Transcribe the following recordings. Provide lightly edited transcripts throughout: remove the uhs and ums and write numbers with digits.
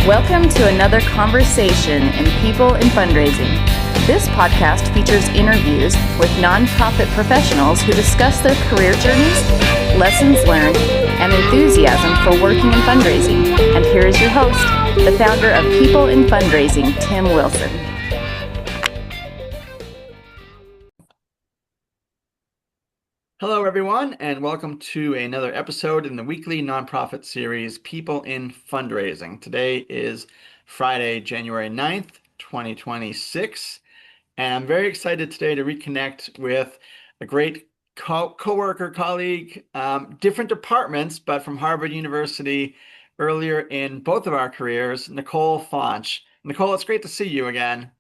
Welcome to another conversation in People in Fundraising. This podcast features interviews with nonprofit professionals who discuss their career journeys, lessons learned, and enthusiasm for working in fundraising. And here is your host, the founder of People in Fundraising, Tim Wilson. Hello, everyone, and welcome to another episode in the weekly nonprofit series, People in Fundraising. Today is Friday, January 9th, 2026, and I'm very excited today to reconnect with a great co-worker, colleague, different departments, but from Harvard University earlier in both of our careers, Nicole Fonsh. Nicole, it's great to see you again.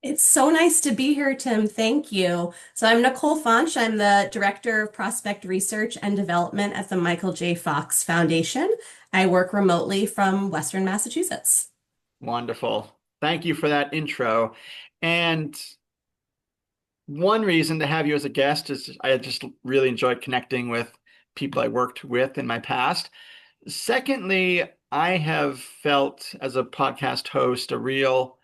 It's so nice to be here, Tim. Thank you. So I'm Nicole Fonsh. I'm the Director of Prospect Research and Development at the Michael J. Fox Foundation. I work remotely from Western Massachusetts. Wonderful. Thank you for that intro. And one reason to have you as a guest is I just really enjoyed connecting with people I worked with in my past. Secondly, I have felt as a podcast host a real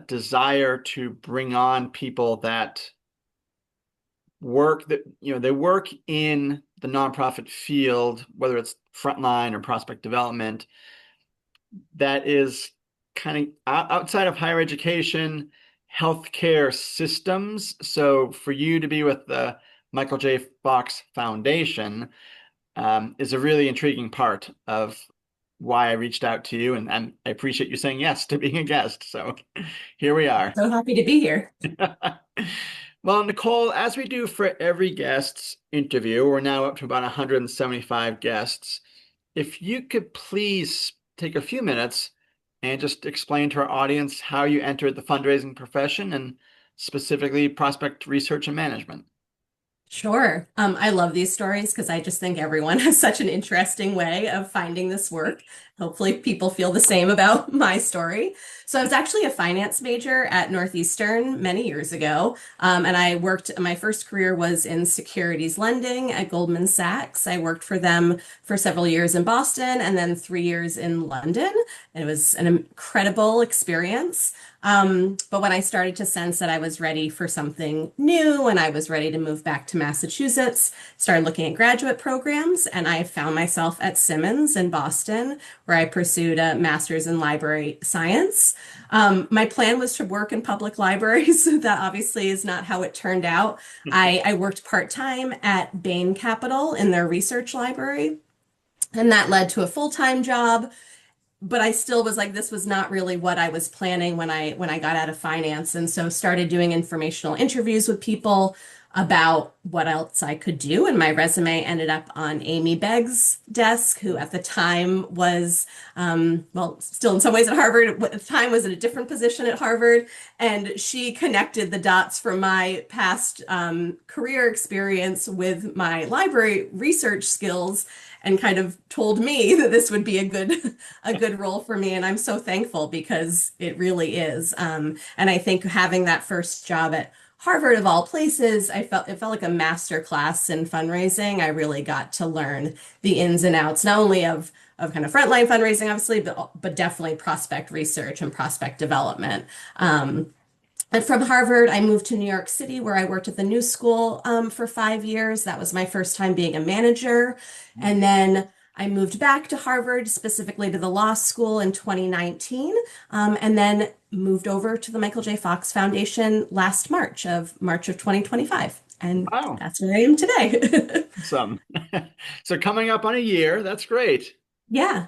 desire to bring on people that they work in the nonprofit field, whether it's frontline or prospect development, that is kind of outside of higher education, healthcare systems. So for you to be with the Michael J. Fox Foundation is a really intriguing part of why I reached out to you, and I appreciate you saying yes to being a guest. So here we are. So happy to be here. Well, Nicole, as we do for every guest's interview, we're now up to about 175 guests. If you could please take a few minutes and just explain to our audience how you entered the fundraising profession and specifically prospect research and management. Sure. I love these stories because I just think everyone has such an interesting way of finding this work. Hopefully, people feel the same about my story. So, I was actually a finance major at Northeastern many years ago. And my first career was in securities lending at Goldman Sachs. I worked for them for several years in Boston and then 3 years in London. It was an incredible experience. But when I started to sense that I was ready for something new and I was ready to move back to Massachusetts, started looking at graduate programs, and I found myself at Simmons in Boston, where I pursued a master's in library science. My plan was to work in public libraries. That obviously is not how it turned out. I worked part-time at Bain Capital in their research library, and that led to a full-time job. But I still was like, this was not really what I was planning when I got out of finance. And so started doing informational interviews with people about what else I could do. And my resume ended up on Amy Begg's desk, who at the time was, still in some ways at Harvard, at the time was in a different position at Harvard. And she connected the dots from my past career experience with my library research skills and kind of told me that this would be a good role for me. And I'm so thankful because it really is. And I think having that first job at Harvard of all places, it felt like a master class in fundraising. I really got to learn the ins and outs, not only of kind of frontline fundraising, obviously, but definitely prospect research and prospect development. And from Harvard, I moved to New York City, where I worked at the New School for 5 years. That was my first time being a manager. And then I moved back to Harvard, specifically to the law school in 2019, and then moved over to the Michael J. Fox Foundation last March of 2025. And Wow. That's where I am today. Awesome. So coming up on a year, that's great. Yeah.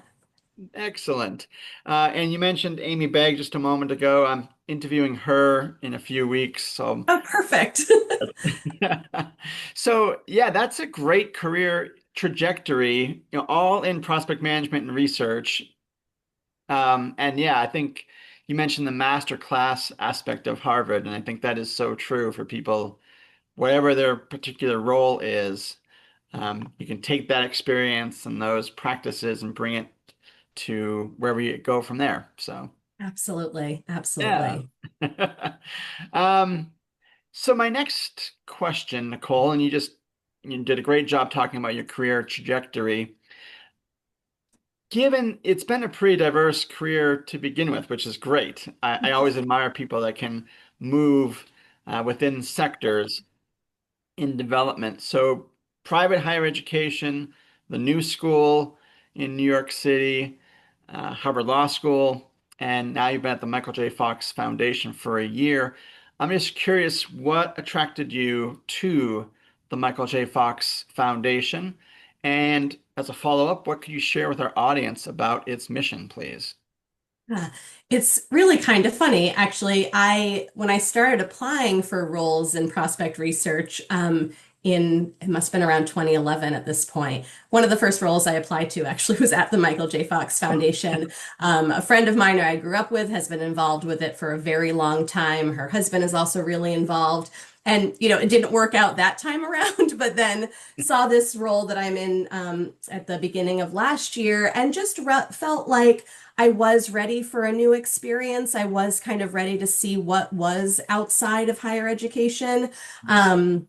Excellent. And you mentioned Amy Begg just a moment ago. I'm interviewing her in a few weeks. So, Oh, perfect. so yeah, that's a great career trajectory, all in prospect management and research. And yeah, I think you mentioned the master class aspect of Harvard, and I think that is so true for people, whatever their particular role is. You can take that experience and those practices and bring it to where we go from there. So Absolutely. yeah. Absolutely. So my next question, Nicole, and you did a great job talking about your career trajectory. given it's been a pretty diverse career to begin with, which is great. I always admire people that can move within sectors in development. So, private higher education, the New School in New York City, Harvard Law School, and now you've been at the Michael J. Fox Foundation for a year. I'm just curious what attracted you to the Michael J. Fox Foundation? And as a follow-up, what could you share with our audience about its mission, please? Yeah. It's really kind of funny, actually. When I started applying for roles in prospect research, it must have been around 2011 at this point. One of the first roles I applied to actually was at the Michael J. Fox Foundation. A friend of mine who I grew up with has been involved with it for a very long time. Her husband is also really involved. And, it didn't work out that time around, but then saw this role that I'm in at the beginning of last year and just felt like I was ready for a new experience. I was kind of ready to see what was outside of higher education. Um,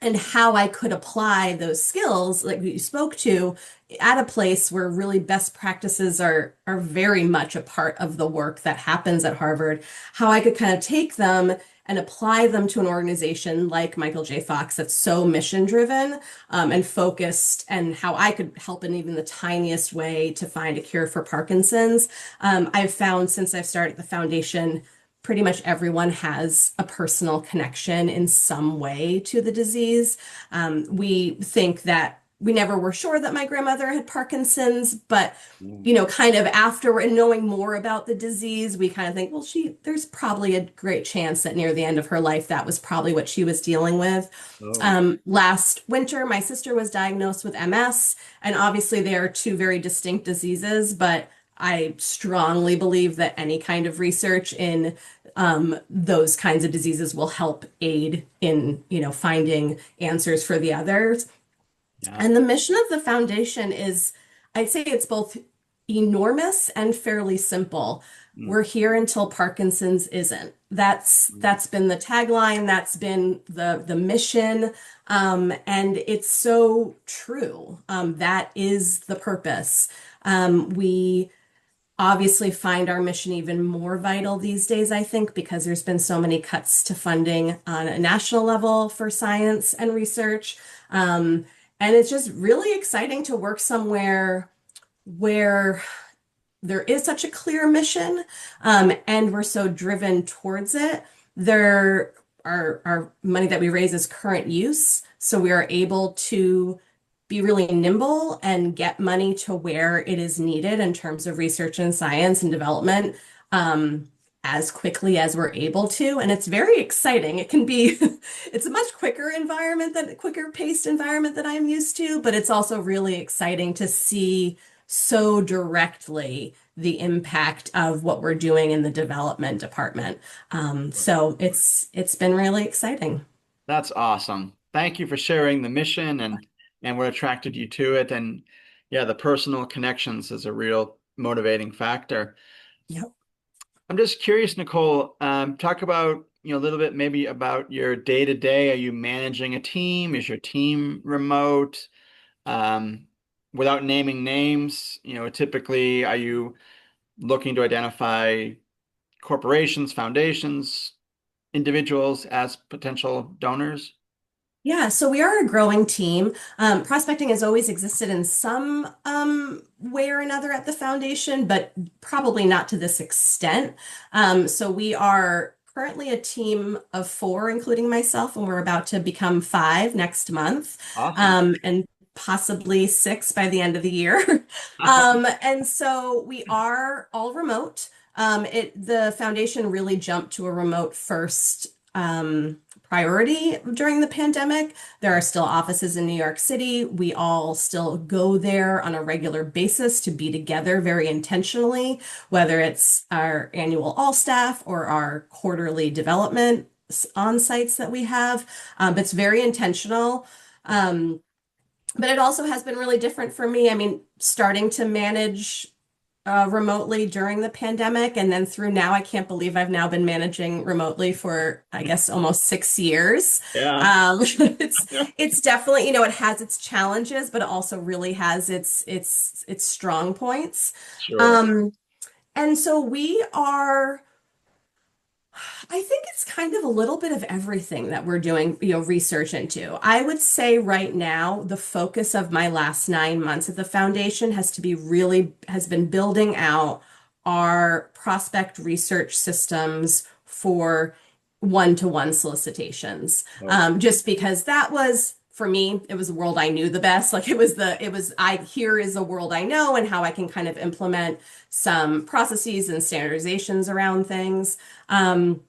and how I could apply those skills, like you spoke to, at a place where really best practices are very much a part of the work that happens at Harvard, how I could kind of take them and apply them to an organization like Michael J. Fox that's so mission driven and focused, and how I could help in even the tiniest way to find a cure for Parkinson's. I've found since I've started the foundation, pretty much everyone has a personal connection in some way to the disease. We think that we never were sure that my grandmother had Parkinson's, but Mm. kind of after and knowing more about the disease, we kind of think, well, there's probably a great chance that near the end of her life, that was probably what she was dealing with. Oh, Last winter, my sister was diagnosed with MS, and obviously they are two very distinct diseases, but I strongly believe that any kind of research in those kinds of diseases will help aid in, finding answers for the others. yeah. And the mission of the foundation is, I'd say it's both enormous and fairly simple. Mm. We're here until Parkinson's isn't. Mm. That's been the tagline, that's been the mission, and it's so true. That is the purpose. We obviously find our mission even more vital these days, I think, because there's been so many cuts to funding on a national level for science and research. And it's just really exciting to work somewhere where there is such a clear mission, and we're so driven towards it. There our money that we raise is current use, so we are able to be really nimble and get money to where it is needed in terms of research and science and development, as quickly as we're able to. And it's very exciting. It can be, it's a much quicker paced environment that I'm used to, but it's also really exciting to see so directly the impact of what we're doing in the development department. So it's been really exciting. That's awesome. Thank you for sharing the mission and what attracted you to it. And yeah, the personal connections is a real motivating factor. Yep. I'm just curious, Nicole, talk about, a little bit maybe about your day to day. Are you managing a team? Is your team remote? Um, Without naming names, typically, are you looking to identify corporations, foundations, individuals as potential donors? Yeah, so we are a growing team. Prospecting has always existed in some way or another at the foundation, but probably not to this extent. So we are currently a team of four, including myself, and we're about to become five next month, Awesome. and possibly six by the end of the year. And so we are all remote. The foundation really jumped to a remote first. Priority during the pandemic. There are still offices in New York City. We all still go there on a regular basis to be together very intentionally, whether it's our annual all staff or our quarterly development on sites that we have. It's very intentional. But it also has been really different for me. I mean, starting to manage remotely during the pandemic, and then through now. I can't believe I've now been managing remotely for, I guess, almost 6 years. Yeah. It's definitely, it has its challenges, but it also really has its strong points. Sure. Um, and so we are. I think it's kind of a little bit of everything that we're doing, research into. I would say right now, the focus of my last 9 months at the foundation has been building out our prospect research systems for one-to-one solicitations. Okay. Just because that was, for me, it was the world I knew the best. Like here is a world I know and how I can kind of implement some processes and standardizations around things. Um,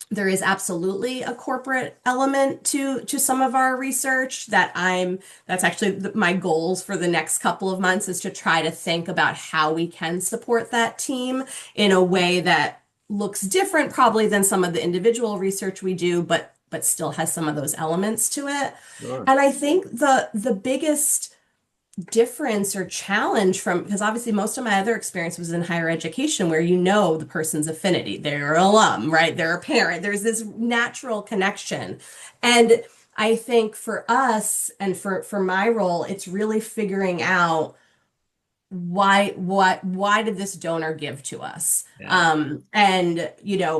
there is absolutely a corporate element to some of our research that's actually my goals for the next couple of months, is to try to think about how we can support that team in a way that looks different probably than some of the individual research we do, but still has some of those elements to it. Sure. And I think the biggest difference or challenge from, because obviously most of my other experience was in higher education, where the person's affinity, they're an alum, right? They're a parent. There's this natural connection. And I think for us and for my role, it's really figuring out why did this donor give to us? Yeah. And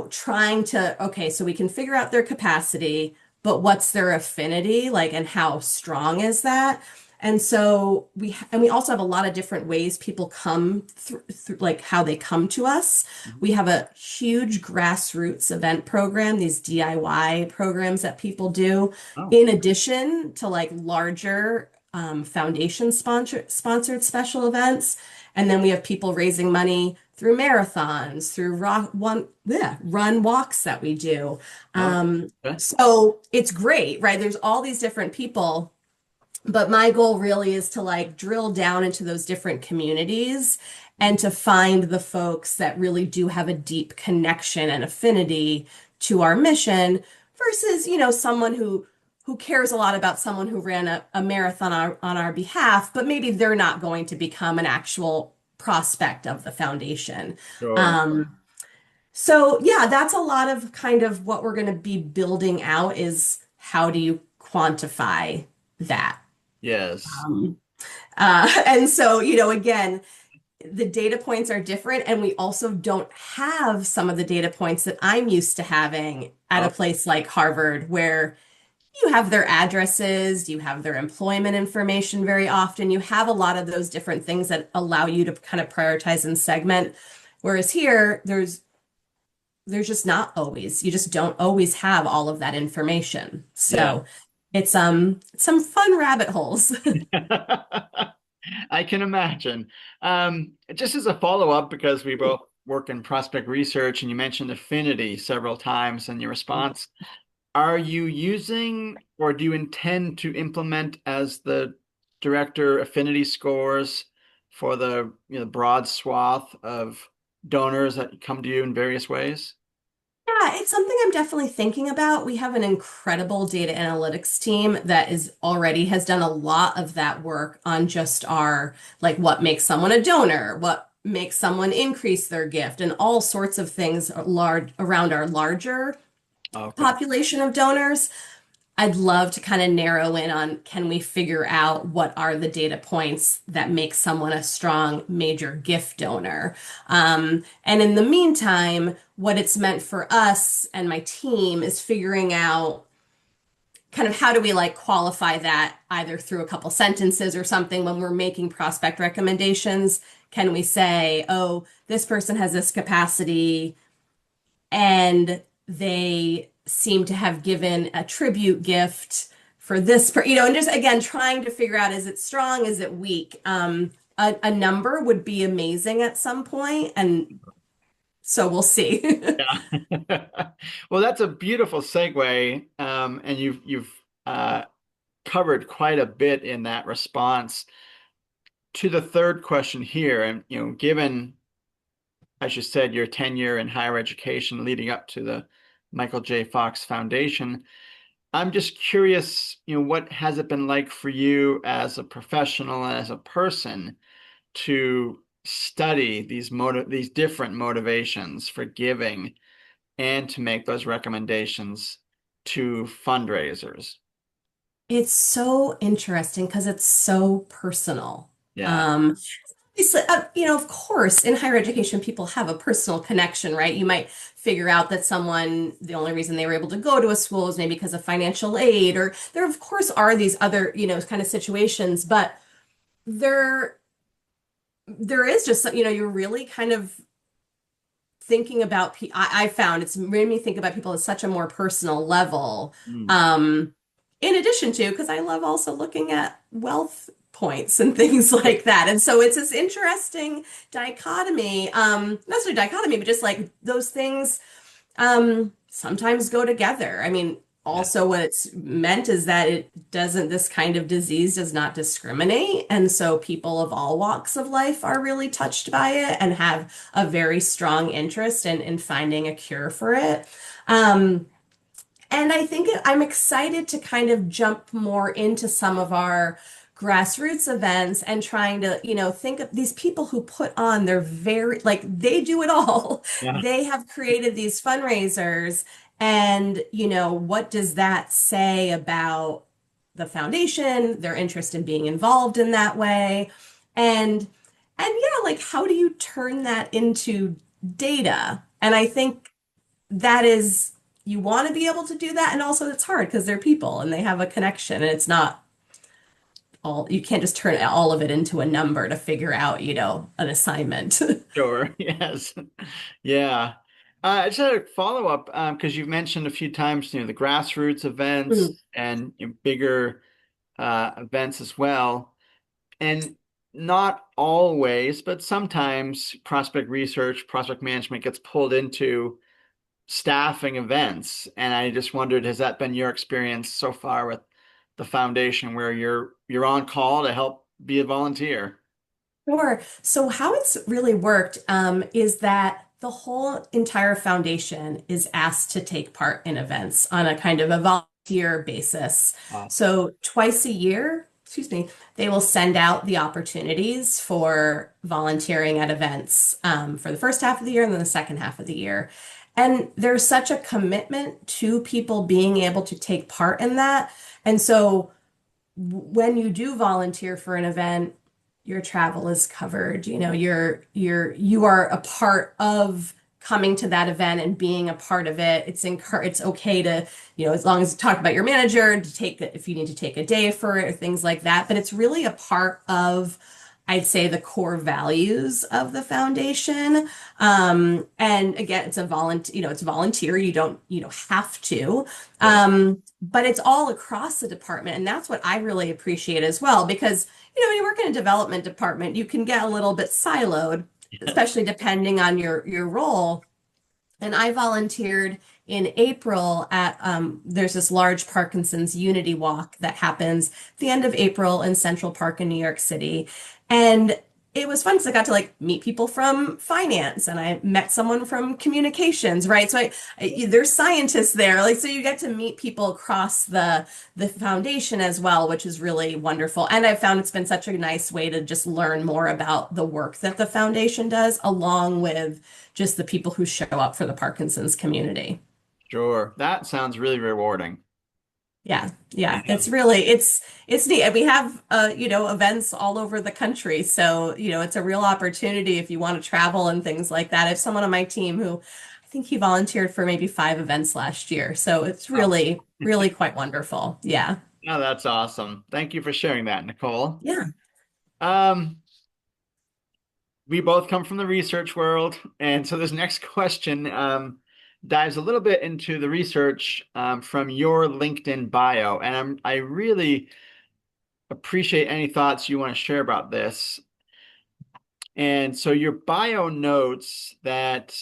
trying to, okay, so we can figure out their capacity, but what's their affinity like, and how strong is that? And so we also have a lot of different ways people come through, like how they come to us. We have a huge grassroots event program, these DIY programs that people do, Oh, in addition to like larger foundation sponsored special events. And then we have people raising money through marathons, through run walks that we do. oh, Um, okay. so it's great, right? There's all these different people, but my goal really is to like drill down into those different communities and to find the folks that really do have a deep connection and affinity to our mission versus, someone who cares a lot about someone who ran a marathon on our behalf, but maybe they're not going to become an actual prospect of the foundation. Sure. So yeah, that's a lot of kind of what we're going to be building out, is how do you quantify that? Yes. Um, and so, again, the data points are different, and we also don't have some of the data points that I'm used to having at a Oh, place like Harvard, where you have their addresses, you have their employment information very often, you have a lot of those different things that allow you to kind of prioritize and segment. Whereas here, there's just not always, you just don't always have all of that information. yeah. So it's some fun rabbit holes. I can imagine. Just as a follow-up, because we both work in prospect research and you mentioned affinity several times in your response, are you using or do you intend to implement as the director affinity scores for the broad swath of donors that come to you in various ways? Yeah, it's something I'm definitely thinking about. We have an incredible data analytics team that is already has done a lot of that work on just our, like, what makes someone a donor, what makes someone increase their gift, and all sorts of things large around our larger Okay. population of donors. I'd love to kind of narrow in on, can we figure out what are the data points that make someone a strong major gift donor? And in the meantime, what it's meant for us and my team is figuring out kind of how do we like qualify that, either through a couple sentences or something when we're making prospect recommendations. Can we say, oh, this person has this capacity, and they seem to have given a tribute gift for this, and just again trying to figure out, is it strong, is it weak? A number would be amazing at some point, and so we'll see. Yeah. Well, that's a beautiful segue, and you've covered quite a bit in that response to the third question here. And given, as you said, your tenure in higher education leading up to the Michael J. Fox Foundation, I'm just curious, what has it been like for you as a professional and as a person to study these different motivations for giving and to make those recommendations to fundraisers? It's so interesting because it's so personal. Yeah. Um, of course, in higher education, people have a personal connection, right? You might figure out that someone, the only reason they were able to go to a school is maybe because of financial aid, or there, of course, are these other, kind of situations, but there, there is just, you're really kind of thinking about, I found it's made me think about people at such a more personal level. Mm. Um, in addition to, because I love also looking at wealth points and things like that. And so it's this interesting dichotomy, not necessarily dichotomy, but just like those things sometimes go together. I mean, Yeah. also what it's meant is that this kind of disease does not discriminate. And so people of all walks of life are really touched by it and have a very strong interest in finding a cure for it. Um, and I think I'm excited to kind of jump more into some of our grassroots events and trying to, think of these people who put on their very, like, they do it all. Yeah. They have created these fundraisers. And, what does that say about the foundation, their interest in being involved in that way? And, yeah, like, how do you turn that into data? And I think that is you want to be able to do that, and also it's hard because they're people and they have a connection, and it's not all you can't just turn all of it into a number to figure out, an assignment. Sure. Yes. Yeah. I just had a follow up because you've mentioned a few times, the grassroots events Mm. and bigger events as well. And not always, but sometimes prospect research, prospect management gets pulled into staffing events. And I just wondered, has that been your experience so far with the foundation where you're on call to help be a volunteer? Sure. So how it's really worked is that the whole entire foundation is asked to take part in events on a kind of a volunteer basis. Awesome. So twice a year, excuse me, they will send out the opportunities for volunteering at events for the first half of the year and then the second half of the year. And there's such a commitment to people being able to take part in that. And so when you do volunteer for an event, your travel is covered. You are a part of coming to that event and being a part of it. It's okay to, as long as you talk about your manager to take it if you need to take a day for it or things like that. But it's really a part of, I'd say, the core values of the foundation. And again, it's volunteer. You don't have to. Sure. But it's all across the department. And that's what I really appreciate as well, because, when you work in a development department, you can get a little bit siloed, especially depending on your role. And I volunteered in April at there's this large Parkinson's Unity Walk that happens at the end of April in Central Park in New York City. And it was fun because I got to like meet people from finance and I met someone from communications, right? So there's scientists there, like, so you get to meet people across the foundation as well, which is really wonderful. And I've found it's been such a nice way to just learn more about the work that the foundation does, along with just the people who show up for the Parkinson's community. Sure. That sounds really rewarding. Yeah, yeah, Yeah. it's neat. And we have events all over the country. So, it's a real opportunity if you want to travel and things like that. I have someone on my team who I think he volunteered for maybe 5 events last year. So it's Oh, really, really quite wonderful. Yeah. no, that's awesome. Thank you for sharing that, Nicole. Yeah. Um, we both come from the research world, and so this next question dives a little bit into the research from your LinkedIn bio, and I really appreciate any thoughts you want to share about this. And so your bio notes that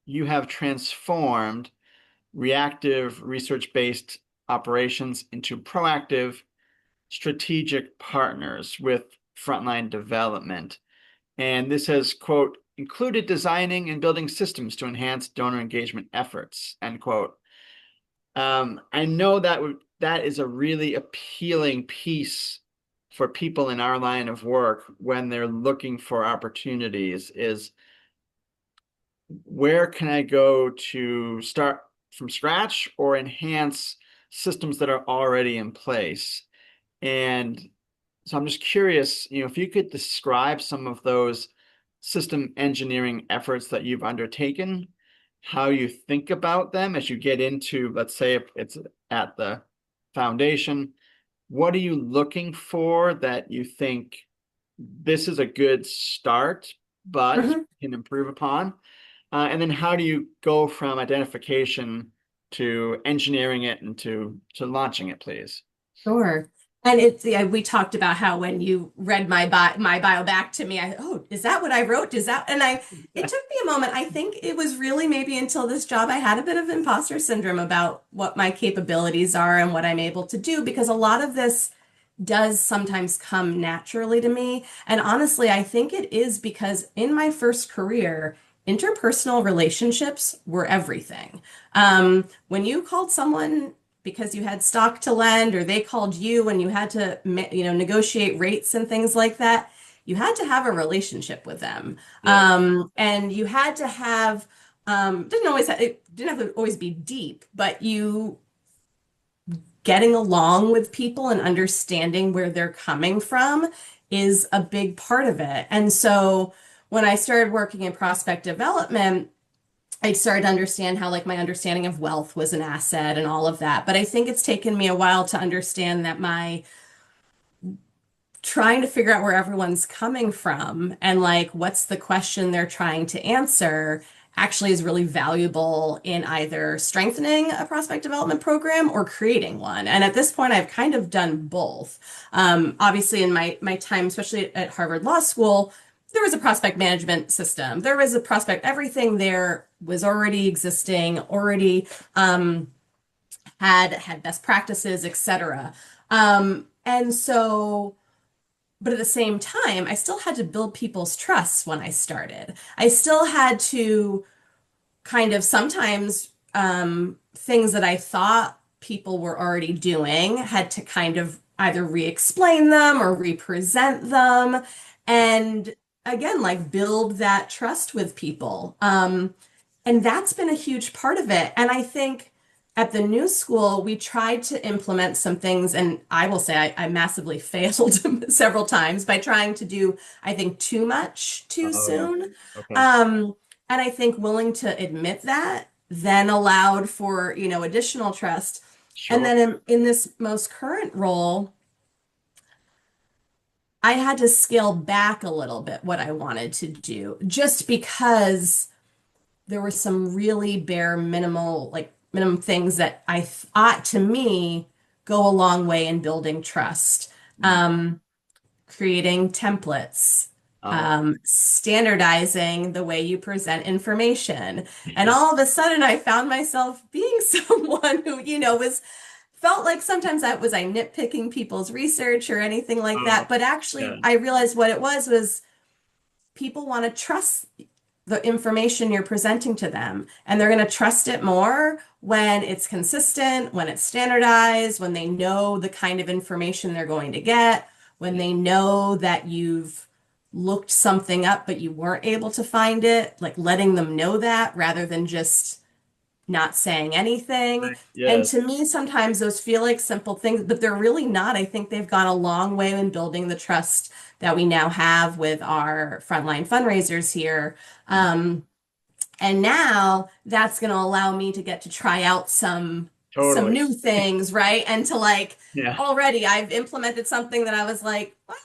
you have transformed reactive research-based operations into proactive strategic partners with frontline development. And this has, quote, included designing and building systems to enhance donor engagement efforts, end quote. I know that is a really appealing piece for people in our line of work when they're looking for opportunities is, where can I go to start from scratch or enhance systems that are already in place? And so I'm just curious, if you could describe some of those system engineering efforts that you've undertaken, how you think about them as you get into, let's say, if it's at the foundation, what are you looking for that you think this is a good start, but Mhm. can improve upon? And then how do you go from identification to engineering it and to launching it, please? Sure. And it's, yeah, we talked about how when you read my bio back to me, oh, is that what I wrote? Is that, and it took me a moment. I think it was really maybe until this job, I had a bit of imposter syndrome about what my capabilities are and what I'm able to do, because a lot of this does sometimes come naturally to me. And honestly, I think it is because in my first career, interpersonal relationships were everything. When you called someone because you had stock to lend, or they called you when you had to, negotiate rates and things like that, you had to have a relationship with them. Yeah. And you had to have, it didn't have to always be deep, but you getting along with people and understanding where they're coming from is a big part of it. And so when I started working in prospect development, I started to understand how like my understanding of wealth was an asset and all of that. But I think it's taken me a while to understand that my trying to figure out where everyone's coming from and like what's the question they're trying to answer actually is really valuable in either strengthening a prospect development program or creating one. And at this point, I've kind of done both. Obviously, in my time, especially at Harvard Law School, there was a prospect management system. There was a prospect, everything there was already existing, already had best practices, etc. And so but at the same time, I still had to build people's trusts when I started. I still had to kind of sometimes things that I thought people were already doing had to kind of either re-explain them or represent them. And again, like build that trust with people. And that's been a huge part of it. And I think at the new school, we tried to implement some things, and I will say I massively failed several times by trying to do, I think, too much too Oh, yeah. soon. Okay. And I think willing to admit that then allowed for, additional trust. And Sure. then in this most current role, I had to scale back a little bit what I wanted to do just because there were some really bare minimum things that I thought to me go a long way in building trust. Mm. Um, Creating templates, Oh, standardizing the way you present information. And yeah. all of a sudden I found myself being someone who, was felt like sometimes that was I nitpicking people's research or anything like Oh, that. But actually yeah. I realized what it was people want to trust the information you're presenting to them. And they're going to trust it more when it's consistent, when it's standardized, when they know the kind of information they're going to get, when Yeah. they know that you've looked something up but you weren't able to find it, like letting them know that rather than just not saying anything. Right. And Yes. to me, sometimes those feel like simple things, but they're really not. I think they've gone a long way in building the trust that we now have with our frontline fundraisers here. And now that's going to allow me to get to try out some Totally. new things, right? And to like Yeah. already I've implemented something that I was like, well,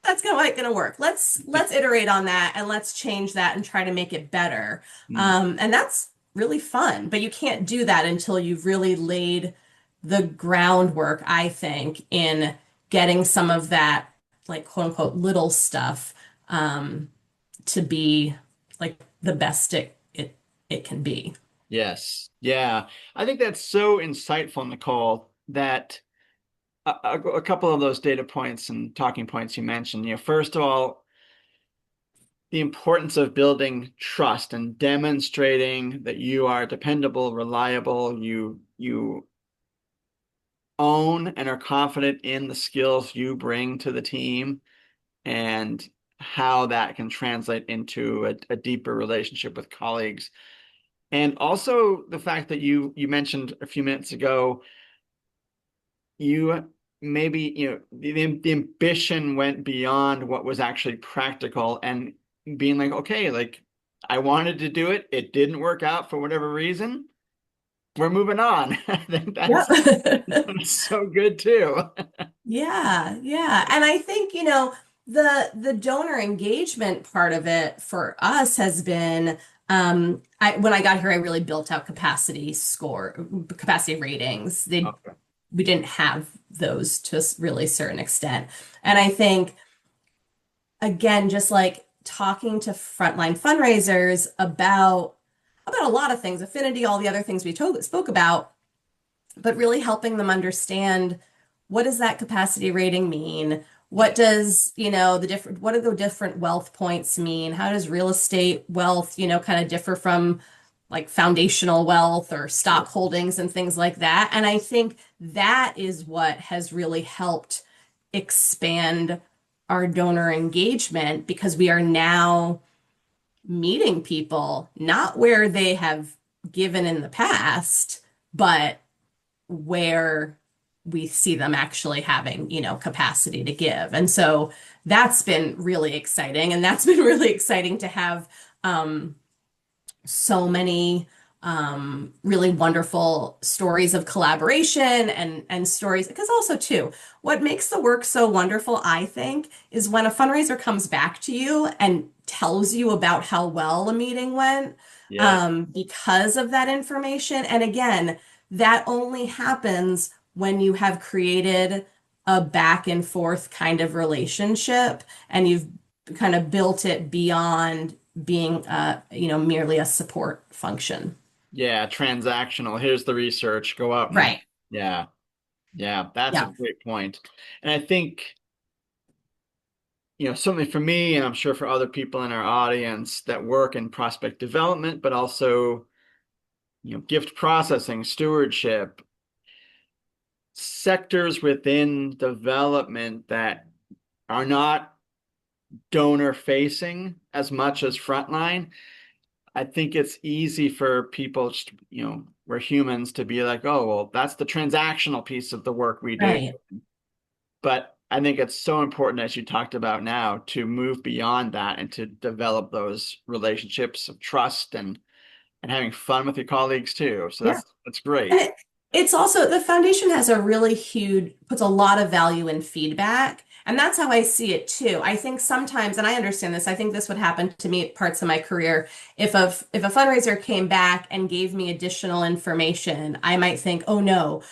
that's gonna work. Let's iterate on that and let's change that and try to make it better. Mm. And that's really fun, but you can't do that until you've really laid the groundwork, I think, in getting some of that like quote unquote little stuff to be like the best it can be. Yes. Yeah. I think that's so insightful, Nicole, that a couple of those data points and talking points you mentioned, first of all, the importance of building trust and demonstrating that you are dependable, reliable, you own and are confident in the skills you bring to the team and how that can translate into a deeper relationship with colleagues. And also the fact that you mentioned a few minutes ago, you maybe, the ambition went beyond what was actually practical and being like, okay, like I wanted to do it. It didn't work out for whatever reason. We're moving on. I think Yep. that's so good too. Yeah, yeah. And I think, the donor engagement part of it for us has been when I got here, I really built out capacity ratings. Okay. We didn't have those to a really certain extent. And I think again, just like talking to frontline fundraisers about a lot of things, affinity, all the other things we spoke about, but really helping them understand what does that capacity rating mean? What does, what do the different wealth points mean? How does real estate wealth, kind of differ from like foundational wealth or stock holdings and things like that? And I think that is what has really helped expand our donor engagement because we are now meeting people not where they have given in the past, but where we see them actually having, capacity to give. And so that's been really exciting. And that's been really exciting to have so many really wonderful stories of collaboration and stories. Because also, too, what makes the work so wonderful, I think, is when a fundraiser comes back to you and tells you about how well a meeting went Yes. because of that information. And again, that only happens when you have created a back and forth kind of relationship and you've kind of built it beyond being merely a support function. Yeah, transactional. Here's the research. Go out and Right. yeah, yeah, that's a Yeah. great point. And I think, certainly for me, and I'm sure for other people in our audience that work in prospect development, but also, gift processing, stewardship, sectors within development that are not donor facing as much as frontline. I think it's easy for people, just, we're humans, to be like, oh, well, that's the transactional piece of the work we do. Right. But I think it's so important, as you talked about now, to move beyond that and to develop those relationships of trust and having fun with your colleagues too. So Yeah. that's And great. it's also the foundation has a really huge, puts a lot of value in feedback. And that's how I see it too. I think sometimes, and I understand this, I think this would happen to me at parts of my career. If a fundraiser came back and gave me additional information, I might think, oh no,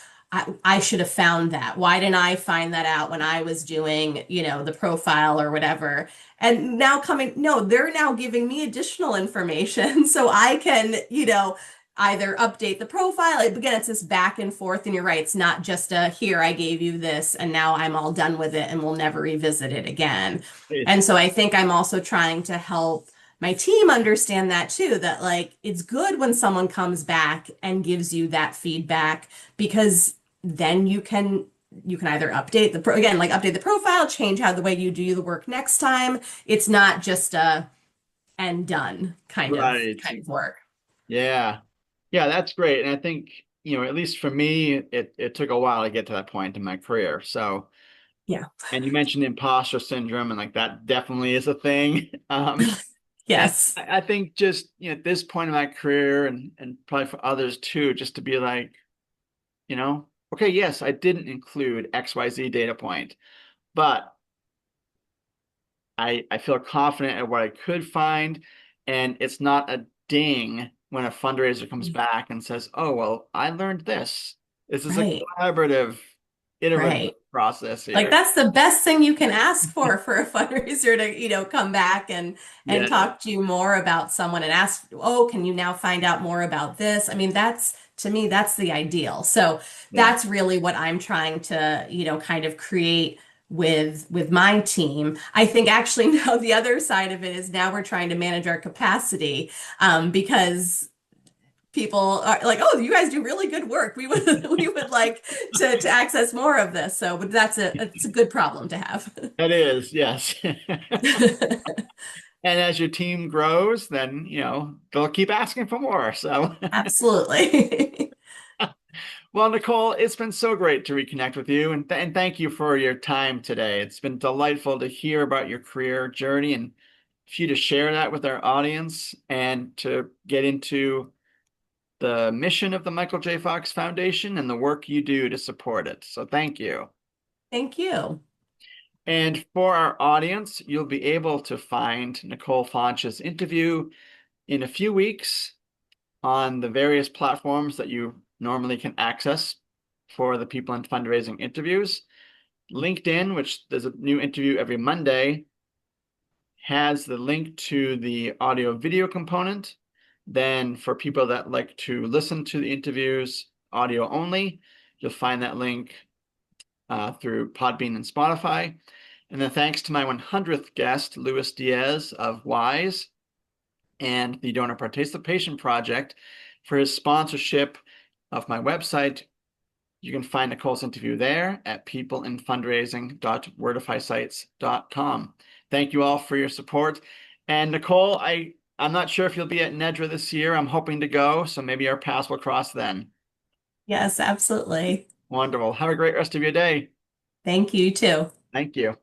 I should have found that. Why didn't I find that out when I was doing, the profile or whatever? And now no, they're now giving me additional information so I can, either update the profile. Again, it's this back and forth, and you're right. It's not just a here, I gave you this, and now I'm all done with it and we'll never revisit it again. It's And so I think I'm also trying to help my team understand that too, that like it's good when someone comes back and gives you that feedback because then you can either update the profile, change how the way you do the work next time. It's not just a and done right. kind of work. Yeah. Yeah, that's great. And I think, at least for me, it took a while to get to that point in my career. So, Yeah. and you mentioned imposter syndrome, and like that definitely is a thing. And Yes. I think just, at this point in my career and probably for others too, just to be like, okay, yes, I didn't include XYZ data point, but I feel confident at what I could find, and it's not a ding when a fundraiser comes back and says, "Oh, well, I learned this." This is a Right. collaborative, iterative Right. process Like here. that's the best thing you can ask for a fundraiser to, come back and Yeah, talk to you more about someone and ask, oh, can you now find out more about this? I mean, that's to me, that's the ideal. So yeah, that's really what I'm trying to, kind of create with my team. I think actually now the other side of it is now we're trying to manage our capacity because people are like, "Oh, you guys do really good work. We would we would like to access more of this." So, but it's a good problem to have. It is, yes. And as your team grows, then, they'll keep asking for more. So, Absolutely. well, Nicole, it's been so great to reconnect with you, and thank you for your time today. It's been delightful to hear about your career journey and for you to share that with our audience and to get into the mission of the Michael J. Fox Foundation and the work you do to support it. So thank you. Thank you. And for our audience, you'll be able to find Nicole Fonsh's interview in a few weeks on the various platforms that you normally can access for the People in Fundraising interviews. LinkedIn, which there's a new interview every Monday, has the link to the audio video component. Then for people that like to listen to the interviews audio only, you'll find that link through Podbean and Spotify. And then thanks to my 100th guest, Luis Diaz of WISE and the Donor Participation Project for his sponsorship of my website. You can find Nicole's interview there at peopleinfundraising.wordifysites.com. Thank you all for your support. And Nicole, I'm not sure if you'll be at NEDRA this year. I'm hoping to go, so maybe our paths will cross then. Yes, absolutely. Wonderful. Have a great rest of your day. Thank you too. Thank you.